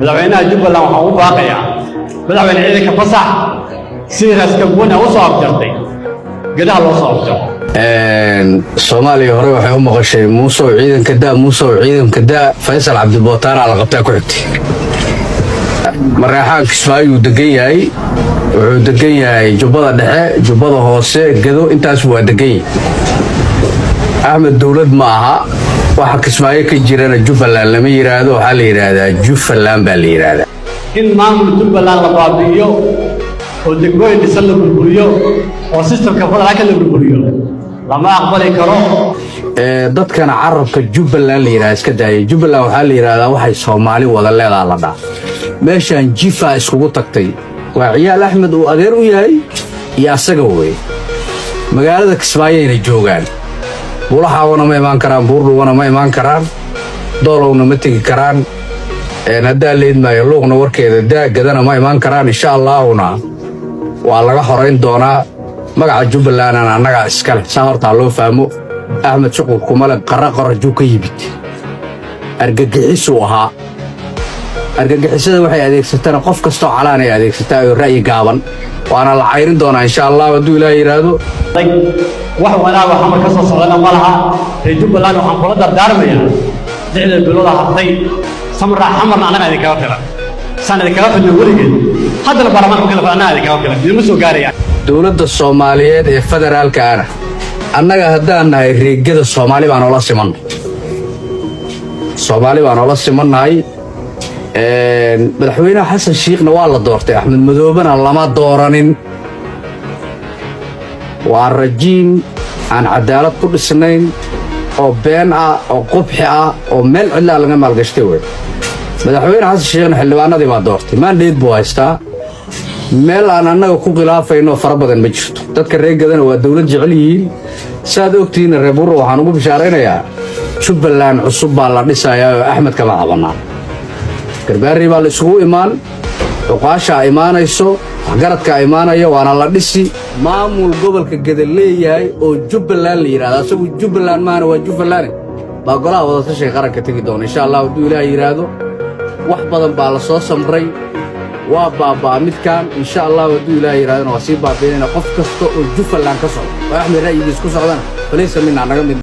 مدحوينها جبل لو حقوق باقية مدحوين عيدك فصح سيرس كبونا وصعب جرتي قدها لو صعب جرتي Soomaaliya hore waxay u maqashay Muuse ciidan kada Faysal Cabdi Bootaan ala qabtaa ku xigtay Maraxaan Kismaayo degan yahay wuxuu degan yahay Jubbada Dhexe Jubbada Hoose gado intaas waa degan Ahmed dawlad ma aha waxa Kismaayo ka jirana Jubbaland lama yiraahdo waxa la yiraahdaa Jubbaland baa la yiraahdaa in maamul Jubbaland la baabiyo oo degmooyin dhisan la burburiyo oo systemka federaalka la burburiyo lama aqbali karo dadkana carabka Jubbaland la yiraahdo iska daayay Jubbaland waxa la yiraahdaa waxay Soomaali wada leedahay la dhaa meeshan jifa iskugu tagtay waa ciyaal Axmed oo adeer u yahay iyo asaga way magaalada Kismaayo inay joogaan walaxawana ma iman karaan buurduwana ma iman karaan doolowna ma tagi karaan hadaa leedmaayo luuqna warkeeda gadana ma iman karaan insha Allahuna waa laga horeyn doonaa magaca Jubbaland anaga iska leh saa horta loo fahmo Ahmed shuqul kuma la qarqara ka yimid argagixisu ahaa argagixisada waxay adeegsataan qof kasto calaan ay adeegsataa oo ra'yi gaaban waana la cayrin doonaa insha Allah haduu Ilaahay yiraahdo wax wanaag waxa marka soo socdana malaha Jubbaland waxaan kula dardaarmayaa dixda bilowda hadday samra xamarna anaga idin kaga filan sanad kaga filan weligeed haddana baarlamaanka kala fadhana idin kaga filan idin soo gaaraya dawladda Soomaaliyeed ee federaalka ah annaga haddaan nahay reegada Soomaali baan oo la simanahay madaxweynaha Xasan Sheekhna waa la doortay Axmed Madoobana lama dooranin waa rajiim aan cadaalad ku dhisnayn oo been ah oo qubxi ah oo meel cilla laga maalgashtay way madaxweynaha Xasan Sheekhna xildhibaanadii baa doortay mandate buu haystaa meel aan annaga ku khilaafayno fara badan ma jirto dadka reegadana waa dawlad jecel yihiin saad ogtiin reebur waxaan ugu bishaareynayaa Jubbaland cusub baa la dhisayaa Axmed kama cabanaa garbaari baa la isugu imaan oqaasha imaanayso garadka imaanaya waana la dhisi maamul gobolka Gada leeyahay oo Jubbaland la yiraahdo asagu Jubbaland maana waa Jubbaland baa golaha wada tashay qaranka tagi doona insha Allah haduu Ilaahay yiraahdo wax badan baa la soo samray waa baabaa midkaan insha Allah haduu Ilaahay yiraahdo waa si baabeena qof kasto oo Jubbaland ka socdo Axmed ra'yigiisa ku socdana faleesa min anaga mid